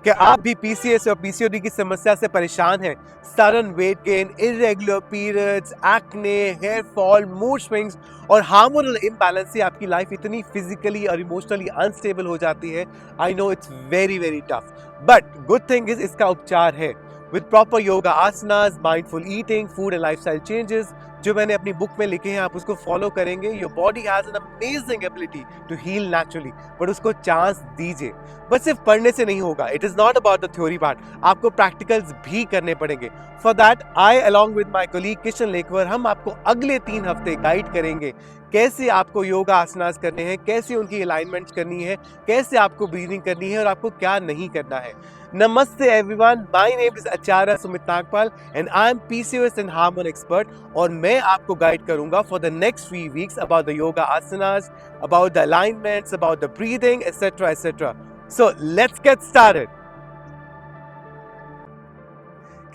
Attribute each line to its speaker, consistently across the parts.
Speaker 1: कि आप भी पीसीएस और पीसीओडी की समस्या से परेशान हैं, sudden weight gain, irregular periods, acne, hair fall, mood swings और हार्मोनल इम्बैलेंस से आपकी लाइफ इतनी फिजिकली और इमोशनली अनस्टेबल हो जाती है। I know it's very very tough, but good thing is इसका उपचार है with proper yoga asanas, mindful eating, food and lifestyle changes जो मैंने अपनी बुक में लिखे हैं। आप उसको फॉलो करेंगे, your body has an amazing ability to heal naturally, but उसको चांस दीजिए। बस सिर्फ पढ़ने से नहीं होगा, it is not about the theory part, आपको प्रैक्टिकल्स भी करने पड़ेंगे। For that I along with my colleague Kishan लेकवर हम आपको अगले 3 हफ्ते गाइड करेंगे कैसे आपको योगा आसनास करने हैं, कैसे उनकी अलाइनमेंट्स करनी है, कैसे आपको ब्रीदिंग करनी है और आपको क्या नहीं करना है। नमस्ते everyone, my name is Acharya Sumit Nagpal and I am PCOS and hormone expert और मैं आपको गाइड करूंगा for the next 3 weeks about the yoga asanas, about the alignments, about the breathing etcetera etcetera. So let's get started.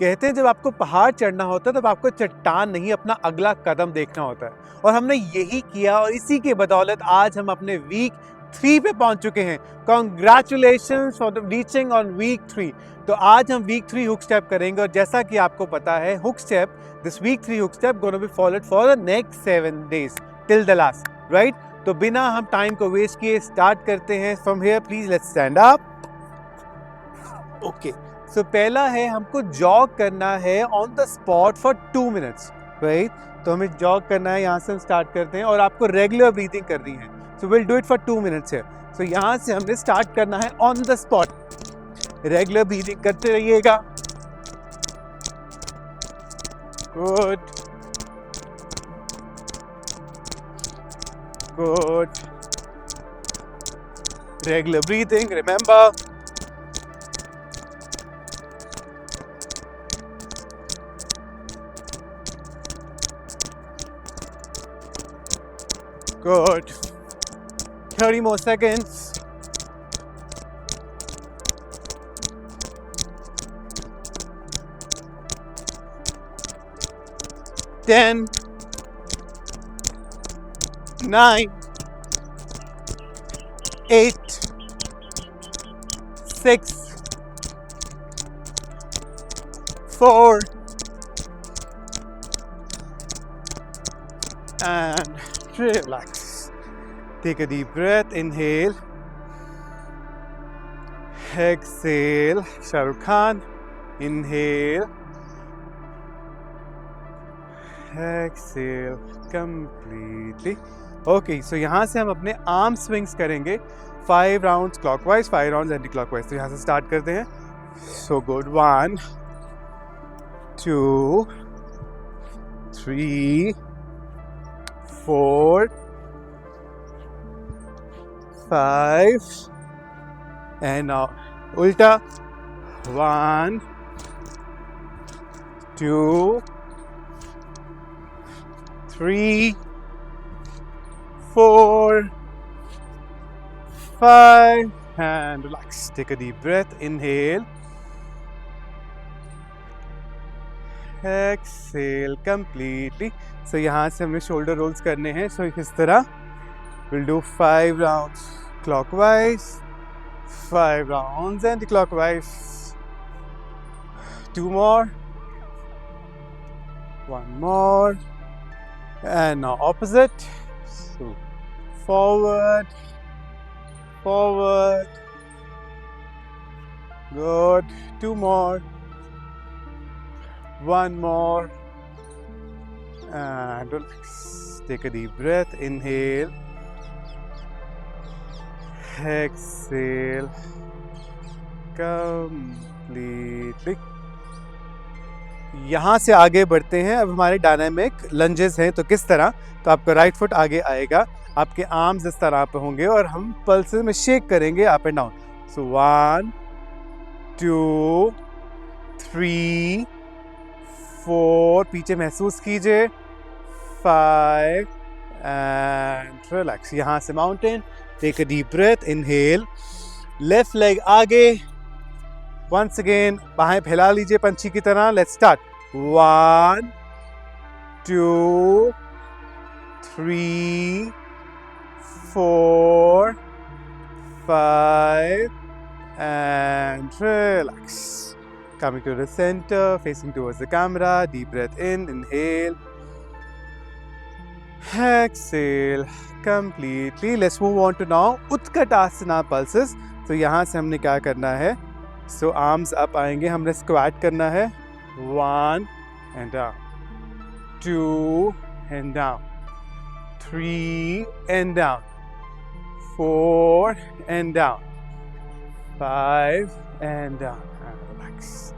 Speaker 1: कहते हैं जब आपको पहाड़ चढ़ना होता है तब आपको चट्टान नहीं अपना अगला कदम देखना होता है, और हमने यही किया और इसी के बदौलत आज हम अपने वीक 3 पे पहुंच चुके हैं। Congratulations for reaching on week 3। तो आज हम वीक 3 हुक स्टेप करेंगे और जैसा कि आपको पता है hook step, this week 3 hook step gonna be followed for the next 7 days till the last, right? तो बिना हम टाइम को वेस्ट किए स्टार्ट करते हैं। From here please let's stand up. Okay, so पहला है हमको जॉग करना है on the spot for 2 minutes, right? तो हमें जॉग करना है, यहाँ से हम स्टार्ट करते हैं और आपको रेगुलर ब्रीथिंग करनी है। So will do it for 2 minutes है। सो यहाँ से हमने स्टार्ट करना है on the spot, regular breathing करते रहिएगा। Good good, regular breathing, remember. Good. 30 more seconds. Ten, 9, 8, 6, 4, and relax. Take a deep breath. Inhale. Exhale. Shah Rukh Khan. Inhale. Exhale completely. Okay, so यहाँ से हम अपने arm swings करेंगे 5 rounds clockwise, 5 rounds anti clockwise. तो यहाँ से start करते हैं। So good. 1, 2, 3, 4, 5, and now ulta. 1, 2, 3, 4, 5, and relax. Take a deep breath. Inhale. Exhale completely. So यहाँ से हमें शोल्डर रोल्स करने हैं। So इस तरह we'll do 5 rounds clockwise, 5 rounds anti-clockwise. 2 more, 1 more, and now opposite. So forward, forward. Good. 2 more, 1 more, and relax. Take a deep breath. Inhale. Exhale completely. यहाँ से आगे बढ़ते हैं। अब हमारे डायनामिक लंजेस हैं। तो किस तरह? तो आपका राइट फुट आगे आएगा, आपके आर्म्स इस तरह पे होंगे और हम पल्सेस में शेक करेंगे अप एंड डाउन। सो 1, 2, 3, 4, पीछे महसूस कीजिए, 5, एंड रिलैक्स। यहाँ से mountain. Take a deep breath. Inhale. Left leg आगे, वंस अगेन बाहें फैला लीजिए पंछी की तरह। Let's start. 1, 2, 3, 4, 5, and relax. Coming to the center, facing towards the camera. Deep breath in, inhale. Exhale completely. Let's move on to now Utkatasana pulses. तो यहाँ से हमने क्या करना है? So arms up आएंगे, हमने squat करना है. 1 and down, 2 and down, 3 and down, 4 and down, 5 and down. And relax.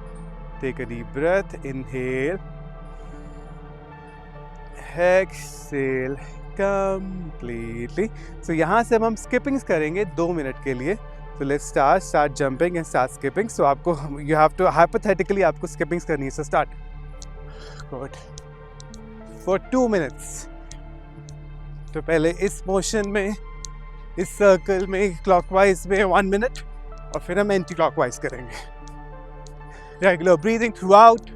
Speaker 1: Take a deep breath. Inhale. Exhale completely. So यहाँ से हम skippings करेंगे 2 मिनट के लिए. So let's start jumping and start skipping. So आपको you have to hypothetically आपको skippings करनी है. So start. Good. For 2 minutes. तो पहले इस मोशन में, इस सर्कल में, क्लॉकवाइज में 1 मिनट, और फिर हम एंटी क्लॉकवाइज करेंगे. Regular breathing throughout.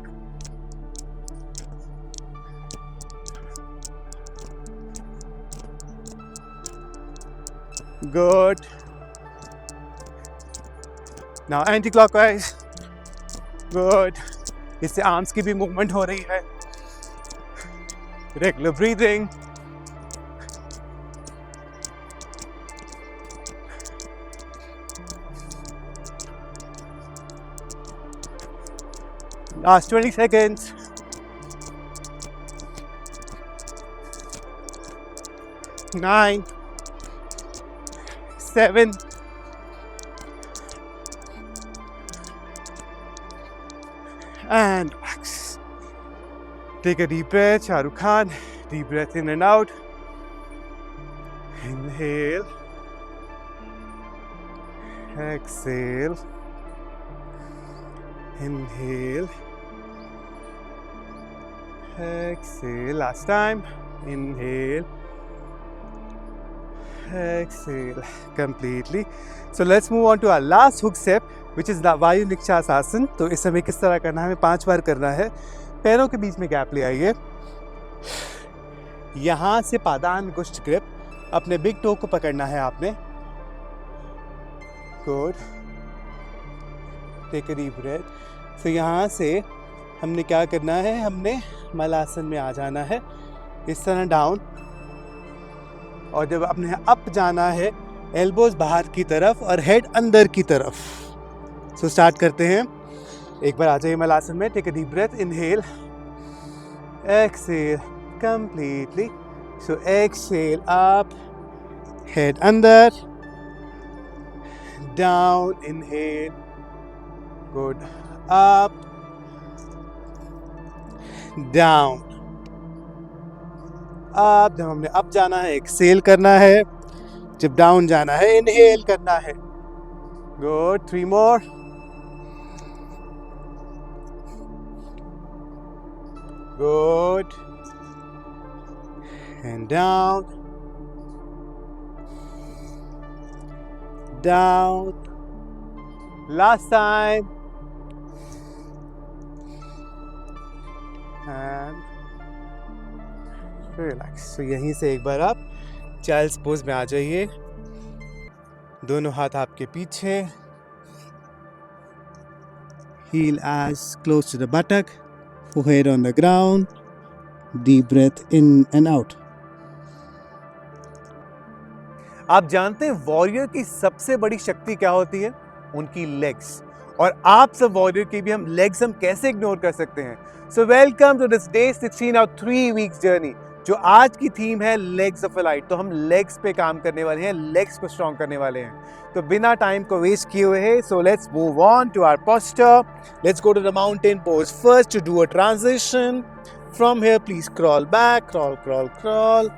Speaker 1: Good. Now anti-clockwise. Good. इससे आर्म्स की भी मूवमेंट हो रही है. Regular breathing. Last 20 seconds. Nine, 7, and relax. Take a deep breath, Shah Rukh Khan. Deep breath in and out. Inhale. Exhale. Inhale. Exhale. Last time. Inhale. Exhale completely. So let's move on to our last hook step, which is the Vayu Nikshasasana. तो इस समय किस तरह करना है? हमें 5 बार करना है. पैरों के बीच में गैप ले आइए. यहाँ से पादांगुष्ठ ग्रिप, अपने बिग टो को पकड़ना है आपने. Good. Take a deep breath. So यहाँ से हमने क्या करना है? हमने मलासन में आ जाना है. इस तरह डाउन, और जब अपने अप जाना है, एल्बोज बाहर की तरफ और हेड अंदर की तरफ. सो स्टार्ट करते हैं. एक बार आ जाइए मलासन में. Take a deep breath. Inhale. Exhale completely. So exhale up, head अंदर, down. Inhale. Good. Up, down. अब जब हमने अप जाना है, एक्सेल करना है. जब डाउन जाना है, इनहेल करना है. Good. 3 more. Good. And down, down. Last time. And relax. तो यहीं से एक बार आप चाइल्ड्स पोज में आ जाइए. दोनों हाथ आपके पीछे. Heel as close to the buttock. Forehead on the ground. Deep breath in and out. आप जानते हैं वॉरियर की सबसे बड़ी शक्ति क्या होती है? उनकी लेग्स. और आप सब वॉरियर की भी हम लेग्स हम कैसे इग्नोर कर सकते हैं? So welcome to this day 16 और 3 वीक्स जर्नी. जो आज की थीम है लेग्स ऑफ अ लाइट. तो हम लेग्स पे काम करने वाले हैं, लेग्स को स्ट्रॉन्ग करने वाले हैं. तो बिना टाइम को वेस्ट किए हुए हैं, so let's move on to our posture. Let's go to the mountain pose first to do a transition. From here please crawl back, crawl crawl crawl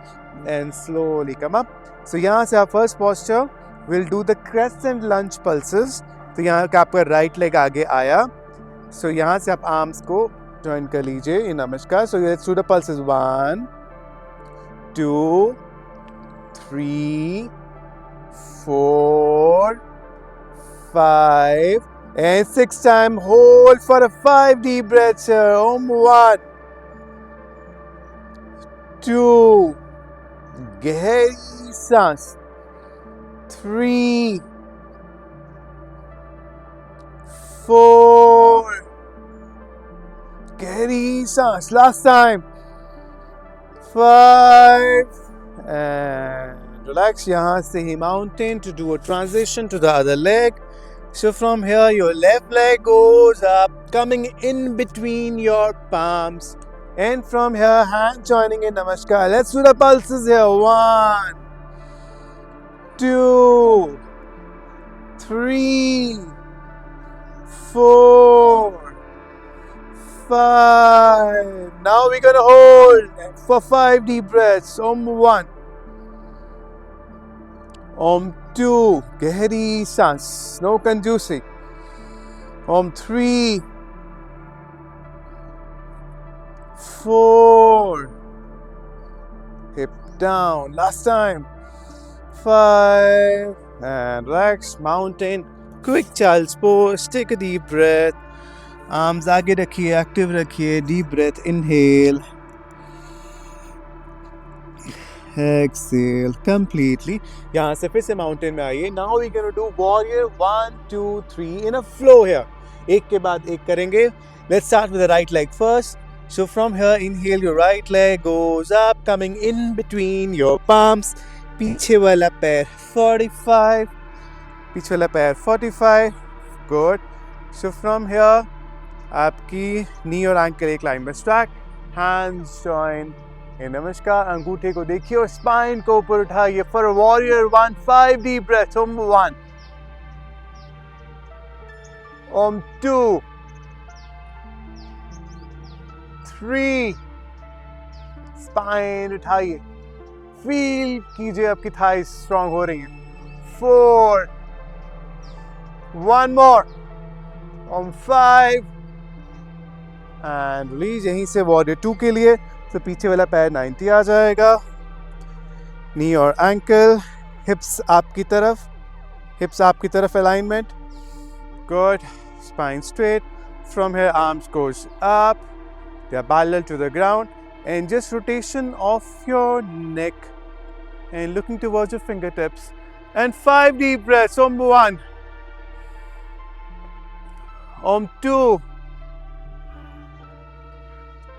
Speaker 1: and slowly come up. So यहाँ से आप first posture will do the crescent lunge pulses. तो यहाँ का आपका right leg आगे आया. सो यहाँ से आप आर्म्स को ज्वाइन कर लीजिए इन नमस्कार. So let's do the pulses. 1, 2, 3, 4, 5 and 6 time. Hold for a 5 deep breaths here. 1, 2, गहरी सांस. 3, 4. गहरी सांस. Last time. 5. And relax. यहाँ से ही mountain to do a transition to the other leg. So from here, your left leg goes up, coming in between your palms. And from here, hand joining in Namaskar. Let's do the pulses here. 1, 2, 3, 4, 5. Now we're gonna hold for 5 deep breaths. Om 1. Om 2. Gehri सांस. No conducing. Om 3. 4. Hip down. Last time. 5. And relax. Mountain. Quick child's pose. Take a deep breath. Arms आगे रखिए, active रखिए. Deep breath. Inhale. Exhale completely. यहाँ से फिर से mountain में आइए. Now we're gonna do warrior 1, 2, 3 in a flow here. एक के बाद एक करेंगे. Let's start with the right leg first. So from here, inhale, your right leg goes up, coming in between your palms. पीछे वाला पैर 45. पीछे वाला पैर 45. Good. So from here, आपकी knee और ankle एक line में stack. Hands join. नमस्कार. अंगूठे को देखिए और स्पाइन को ऊपर उठाइए. For a warrior 1, 5 deep breaths. Om 1. Om 2. 3. Spine उठाइए. फील कीजिए आपकी थाई स्ट्रांग हो रही है. 4. 1 more. Om 5. And release. यहीं से warrior 2 के लिए तो पीछे वाला पैर 90 आ जाएगा. नी और एंकल. हिप्स आपकी तरफ alignment. Good. Spine straight. From here, arms goes up. They are parallel to the ground. And just rotation of your neck. And looking towards your fingertips. And 5 deep breaths. Om 1. Om 2.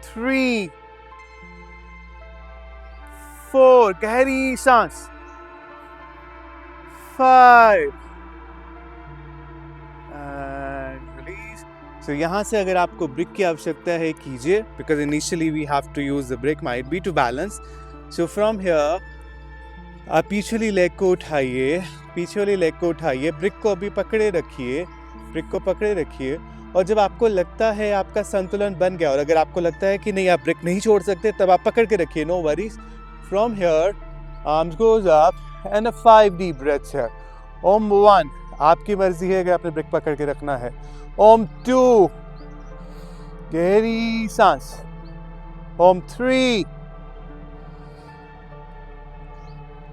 Speaker 1: 3. 4. गहरी सांस. 5. And release. So यहाँ से अगर आपको brick की आवश्यकता है कीजिए. Because initially we have to use the brick might be to balance. So from here आप पीछे वाली लेग को उठाइए. ब्रिक को अभी पकड़े रखिए. और जब आपको लगता है आपका संतुलन बन गया और अगर आपको लगता है कि नहीं आप ब्रिक नहीं छोड़ सकते तब आप पकड़ के रखिए. No worries. From here, arms goes up and a 5 deep breaths here. Om 1. आपकी मर्जी है कि आपने ब्रिक पकड़ के रखना है. Om 2. गहरी सांस. Om 3.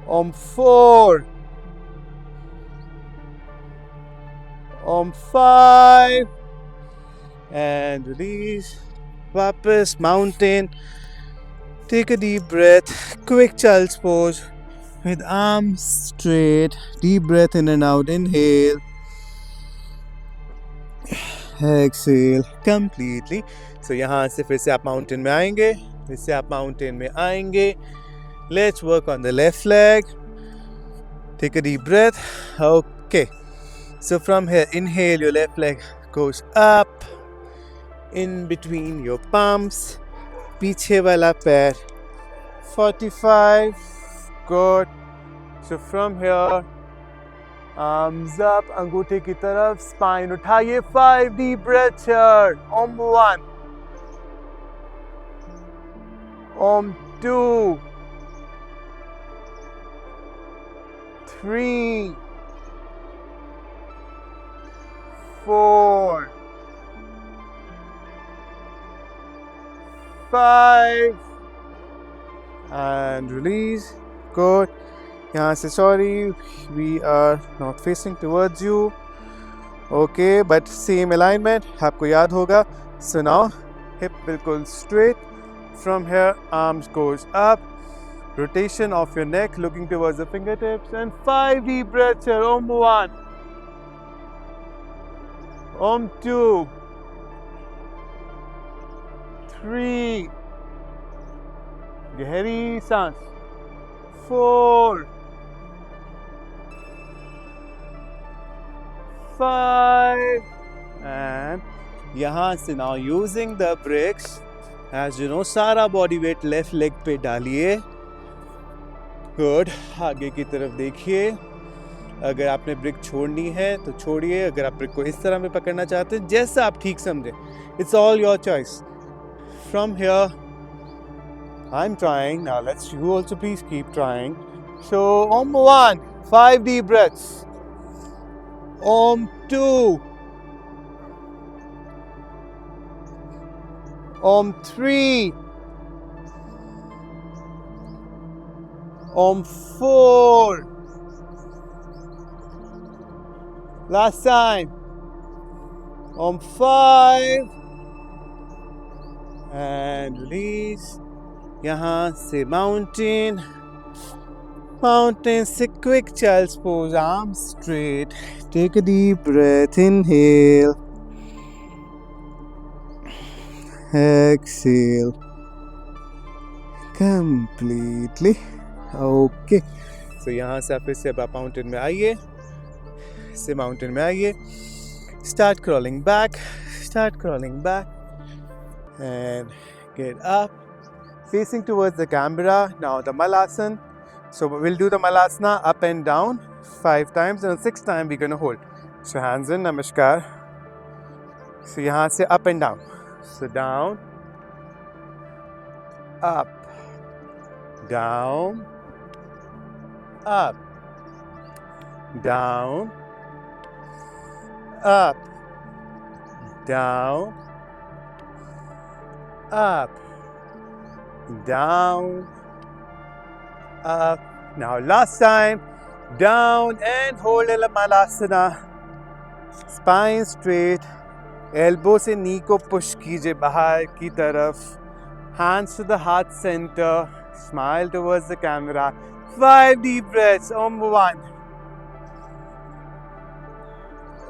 Speaker 1: Om 4. Om 5. And release. Vapas, mountain. Take a deep breath. Quick child's pose. With arms straight. Deep breath in and out. Inhale. Exhale completely. So यहाँ से फिर से आप mountain में आएंगे. Let's work on the left leg. Take a deep breath. Okay. So from here, inhale, your left leg goes up. In between your palms. पीछे वाला पैर 45. Good. So from here, arms up, अंगूठे की तरफ, spine उठाइए. 5 deep breaths here. Om 1. Om 2. 3. 4. 5. And release. Good. यहाँ से sorry, we are not facing towards you. Okay, but same alignment. आपको याद होगा. So now, hip बिल्कुल straight. From here, arms goes up. Rotation of your neck, looking towards the fingertips. And 5 deep breaths here. Om 1. 2, 3, गहरी सांस, 4, 5, and यहाँ से now using the bricks, as you know, सारा body weight left leg पे डालिए. Good. आगे की तरफ देखिए. अगर आपने ब्रिक छोड़नी है तो छोड़िए, अगर आप ब्रिक को इस तरह में पकड़ना चाहते हैं जैसा आप ठीक समझे. It's all your choice. From here, I'm trying. Now let's you also please keep trying. So Om 1, 5 deep breaths. Om 2. Om 3. Om 4. Last time. Om 5. And release. यहाँ से mountain. Mountain से quick child's pose. Arms straight. Take a deep breath. Inhale. Exhale. Completely. Okay. So यहाँ से आप फिर से अब mountain में आइए. से mountain में आइए. Start crawling back. Start crawling back. And get up. Facing towards the camera. Now the Malasana. So we'll do the Malasana up and down 5 times, and 6th time we're going to hold. So hands in, Namaskar. So यहाँ से up and down. So down, up, down, up, down, up, down, up, down, up. Now last time, down and hold Malasana. Spine straight. Elbow से knee को push कीजिए बाहर की तरफ. Hands to the heart center. Smile towards the camera. 5 deep breaths. Om 1.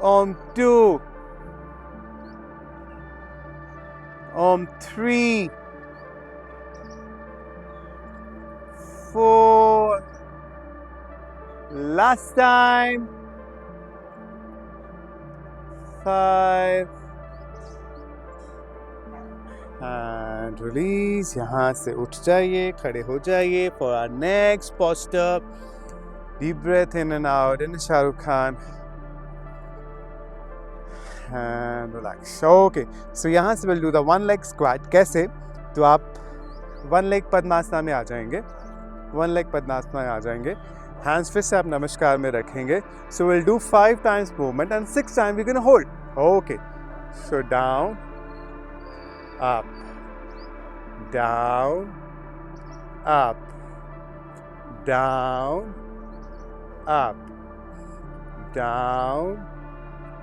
Speaker 1: Om 2. Om 3. 4. Last time. 5. And release. यहाँ से उठ जाइए, खड़े हो जाइए for our next posture. Deep breath in and out in Shah Rukh Khan. And relax. Okay. So यहाँ से we'll do the one leg squat. कैसे? तो आप one leg पद्मासना में आ जाएंगे. One leg पद्मासना में आ जाएंगे. Hands फिर से आप नमस्कार में रखेंगे. So we'll do 5 times movement and 6 times we're going to hold. Okay. So down. Up, down, up, down, up, down,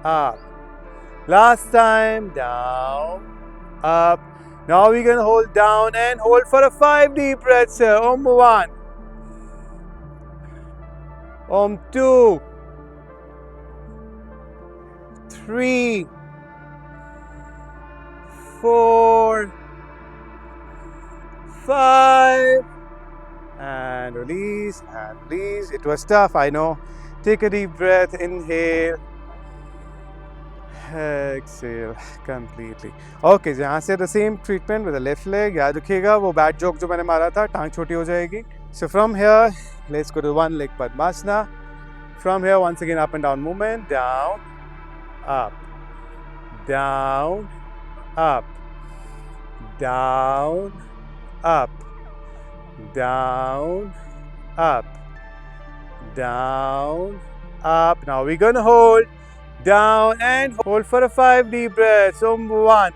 Speaker 1: up. Last time, down, up. Now we're going to hold down and hold for a 5 deep breaths here. Om 1. Om 2. 3. 4, 5, and release, and release. It was tough, I know. Take a deep breath, inhale, exhale completely. Okay, यहाँ से the same treatment with the left leg. याद रखिएगा वो bad joke जो मैंने मारा था, टांग छोटी हो जाएगी. So from here, let's go to one leg Padmasana. From here, once again up and down movement, down, up, down, up, down, up, down, up, down, up. Now we're going to hold down and hold for a 5 deep breaths. Om 1,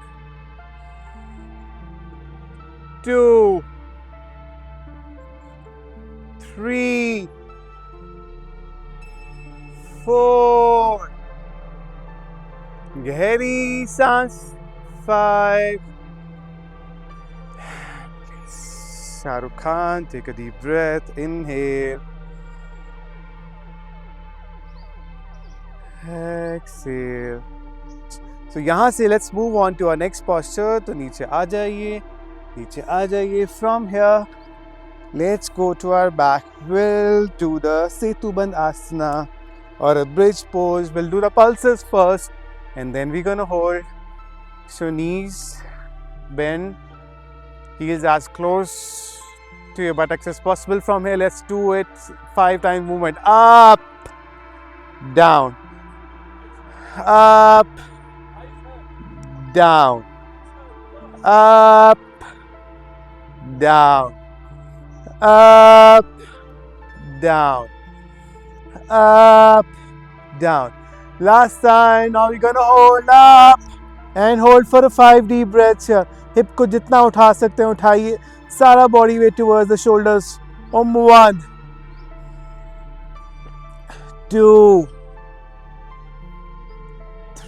Speaker 1: 2, 3, 4. गहरी सांस. 5. Shah Rukh Khan, take a deep breath. Inhale. Exhale. So यहाँ से let's move on to our next posture. तो नीचे आ जाइए, नीचे आ जाइए. From here, let's go to our back. We'll do the Setubandh Asana or a bridge pose. We'll do the pulses first and then we're gonna hold. So knees bend, heels as close to your buttocks as possible. From here, let's do it 5 times movement. Up, down, up, down, up, down, up, down, up, down. Last time. Now we're gonna hold up and hold for 5 deep breaths here. Hip को जितना उठा सकते हैं उठाइए. सारा body weight towards the shoulders. 1, 2,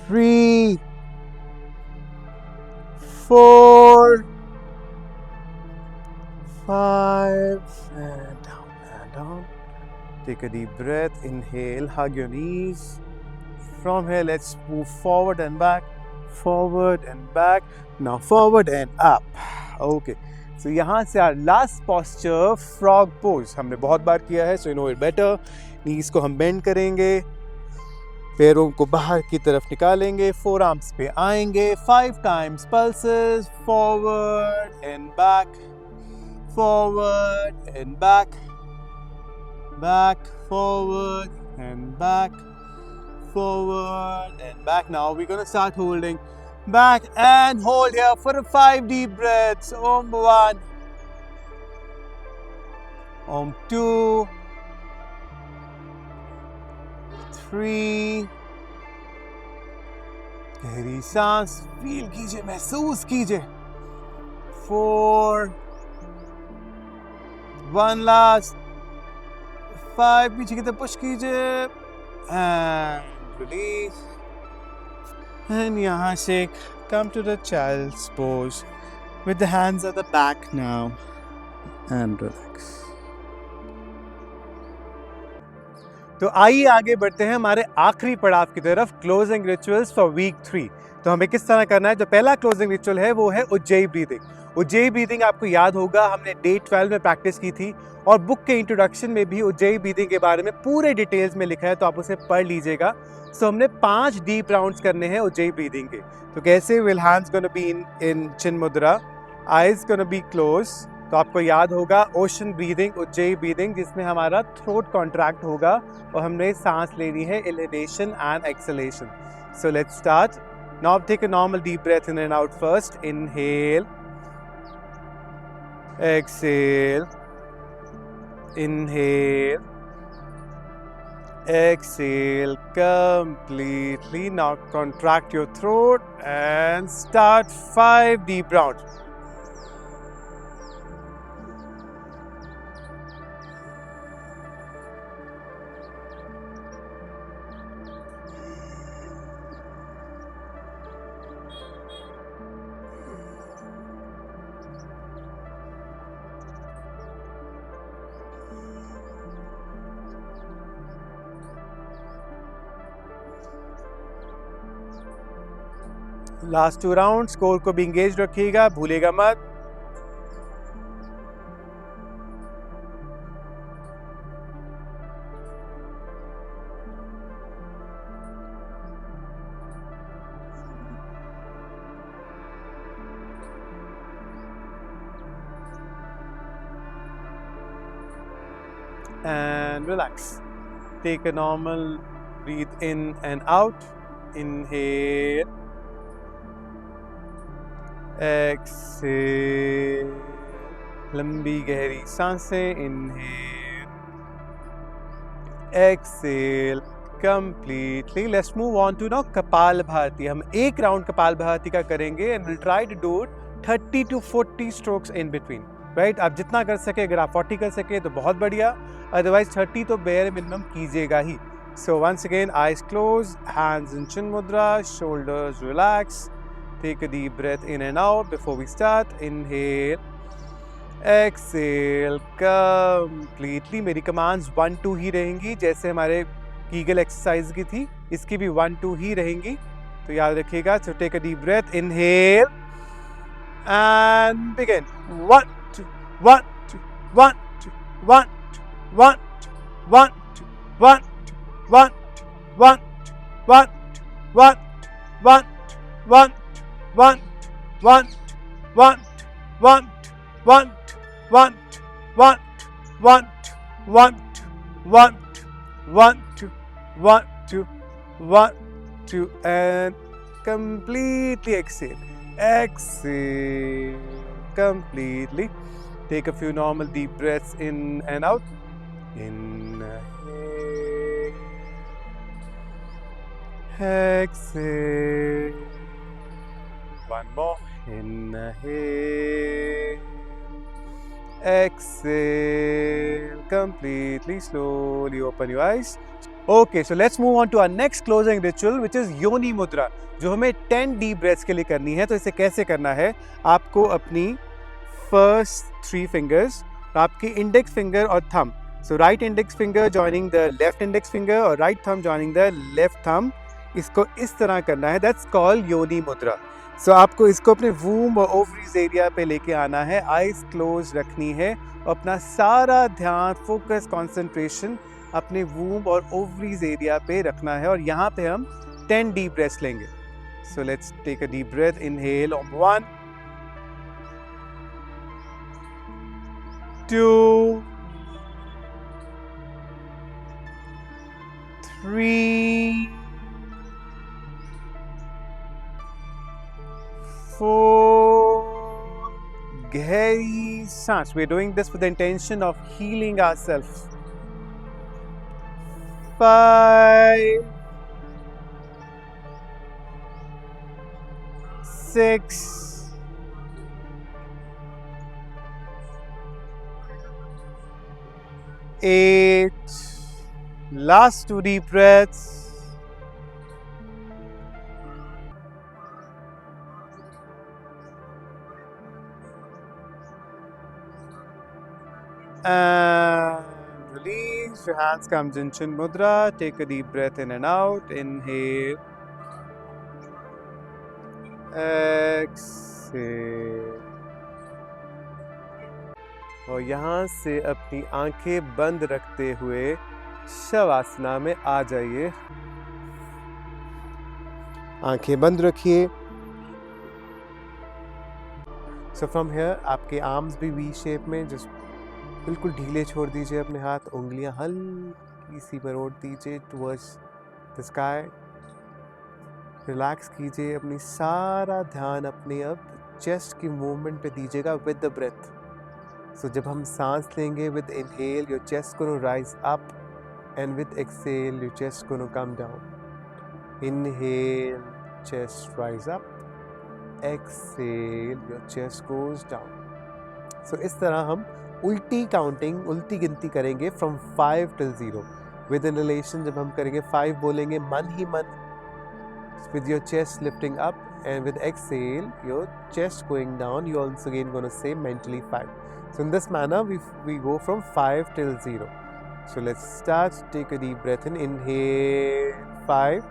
Speaker 1: 3, 4, 5, and down. Take a deep breath. Inhale, hug your knees. From here, let's move forward and back, forward and back. Now forward and up. Okay. So यहाँ से our last posture, frog pose. हमने बहुत बार किया है, so you know it better. Knees को हम bend करेंगे, पैरों को बाहर की तरफ निकालेंगे, forearms पे आएंगे. 5 times pulses, forward and back, forward and back, back, forward and back, forward and back. Now we're gonna start holding back and hold here for 5 deep breaths. Om 1, Om 2, 3. गहरी सांस फील कीजिए, महसूस कीजिए. 4. 1 last. 5. पीछे की तरफ push कीजिए and release. And यहाँ से come to the child's pose with the hands at the back now and relax. तो आइए आगे बढ़ते हैं हमारे आखिरी पड़ाव की तरफ, क्लोजिंग रिचुअल्स फॉर वीक 3. तो हमें किस तरह करना है? जो पहला क्लोजिंग रिचुअल है वो है उज्जयी ब्रीदिंग. उज्जयी ब्रीदिंग आपको याद होगा हमने डे 12 में प्रैक्टिस की थी और बुक के इंट्रोडक्शन में भी उज्जयी ब्रीदिंग के बारे में पूरे डिटेल्स में लिखा है, तो आप उसे पढ़ लीजिएगा. सो हमने 5 डीप राउंड्स करने हैं उज्जयी ब्रीदिंग के. तो कैसे? Will hands gonna be in chin mudra, eyes gonna be close. तो आपको याद होगा ओशन ब्रीदिंग, उज्जयी ब्रीदिंग, जिसमें हमारा थ्रोट कॉन्ट्रैक्ट होगा और हमने सांस लेनी है inhalation and exhalation. So let's start. Now take a normal deep breath in and out first. Inhale, exhale, inhale, exhale completely. Now contract your throat and start 5 deep rounds. Last 2 round. Score को भी engage रखिएगा, भूलेगा मत. And relax. Take a normal breathe in and out. Inhale, exhale. लंबी गहरी सांसें. Inhale, exhale completely. Let's move on to now Kapalbhati. हम एक राउंड कपाल भारती का करेंगे and will try to do it 30 to 40 strokes in between. Right, आप जितना कर सके. अगर आप 40 कर सके तो बहुत बढ़िया, अदरवाइज 30 तो बेयर मिनिमम कीजिएगा ही. So once again, eyes close, hands in chin mudra, shoulders relax. Take a deep breath in and out before we start. Inhale, exhale completely. मेरी commands 1 2 ही रहेंगी, जैसे हमारे कीगल एक्सरसाइज की थी, इसकी भी 1 2 ही रहेंगी. तो याद रखिएगा. So take a deep breath. Inhale and begin. 1 2 1 2 1 2 1 2 1 2 1 2 1 2 1 2 1 2 1 2 1 1 1 1 1 1 1 1 1 1 1 1 1 1 2 1 2 1 2 and completely exhale. Exhale completely. Take a few normal deep breaths in and out. Inhale. Exhale. One more. Inhale. Exhale completely. Slowly open your eyes. Okay, so let's move on to our next closing ritual, which is Yoni Mudra, जो हमें 10 deep breaths के लिए करनी है. तो इसे कैसे करना है? आपको अपनी first 3 fingers, आपकी index finger और thumb, so right index finger joining the left index finger और right thumb joining the left thumb, इसको इस तरह करना है. That's called Yoni Mudra. So आपको इसको अपने womb और ovaries area पे लेके आना है. Eyes closed रखनी है और अपना सारा ध्यान, focus, concentration अपने womb और ovaries area पे रखना है. और यहाँ पे हम 10 deep breaths लेंगे. So let's take a deep breath. Inhale on 1 2 3 4 गहरी सांस. We're doing this with the intention of healing ourselves. 5 6 8 last 2 deep breaths. And release. Your hands come in Chin Mudra. Take a deep breath in and out. Inhale. Exhale. और यहाँ से अपनी आंखें बंद रखते हुए शवासना में आ जाइए. आंखें बंद रखिए. So from here आपके आर्म्स भी वी शेप में जस्ट बिल्कुल ढीले छोड़ दीजिए. अपने हाथ, उंगलियां हल्की सी बरोड़ दीजिए टुवर्ड्स द स्काई. रिलैक्स कीजिए. अपनी सारा ध्यान अपने अब चेस्ट की मूवमेंट पे दीजिएगा विद द ब्रेथ. सो जब हम सांस लेंगे, with inhale your chest gonna rise up and with exhale your chest gonna come down. Inhale, chest rise up. Exhale, your chest goes down. So इस तरह हम उल्टी काउंटिंग, उल्टी गिनती करेंगे फ्रॉम 5 till 0. विद इनहेलेशन जब हम करेंगे 5 बोलेंगे मन ही मन, with your chest lifting up, and with exhale your chest going down. You also again going to say mentally 5. So in this manner we go from 5 till 0. So let's start. Take a deep breath in. Inhale 5.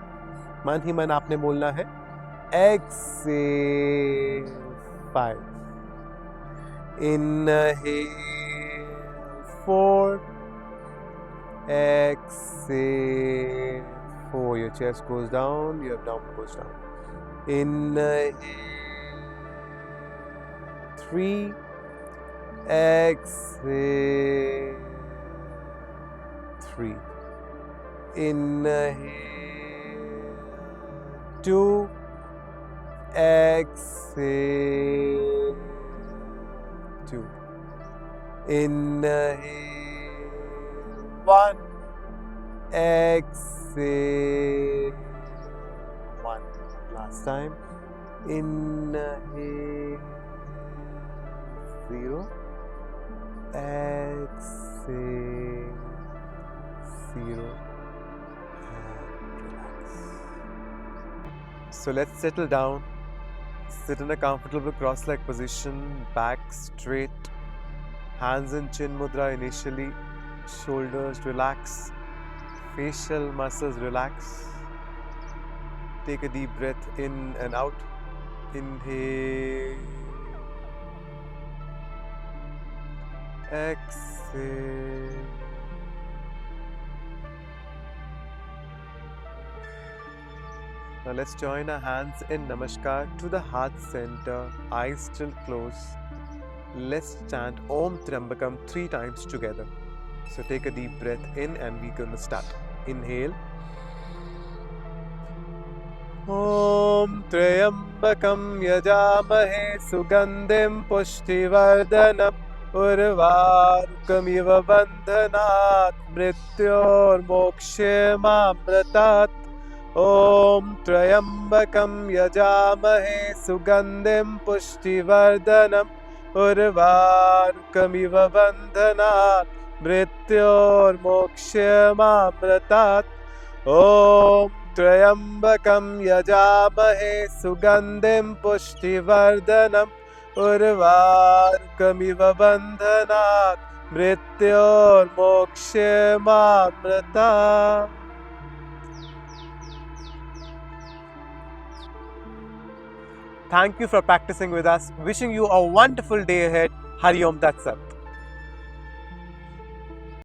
Speaker 1: मन ही मन आपने बोलना है. Exhale 5. Inhale 4. Exhale 4. Your chest goes down, your abdomen goes down. Inhale 3. Exhale 3. Inhale 2. Exhale 2. Inhale 1. Exhale 1. Last time. Inhale 0. Exhale 0. And relax. So let's settle down. Sit in a comfortable cross-leg position. Back straight. Hands in chin mudra initially. Shoulders relax. Facial muscles relax. Take a deep breath in and out. Inhale. Exhale. Now let's join our hands in Namaskar to the heart center, eyes still closed. Let's chant Om Trambakam 3 times together. So take a deep breath in and we're going to start. Inhale. Om Trambakam yajamahe sugandhim pushtivardanam urvarukamiva bandhanat mrityormokshemamratat. Om Trambakam yajamahe sugandhim pushtivardanam urvarukamiva bandhanat mrityormokshemamratat. Om Trambakam yajamahe sugandhim pushtivardanam urvarukamiva bandhanat mrityormokshemamratat. Thank you for practicing with us. Wishing you a wonderful day ahead. Hari Om Tat Sat.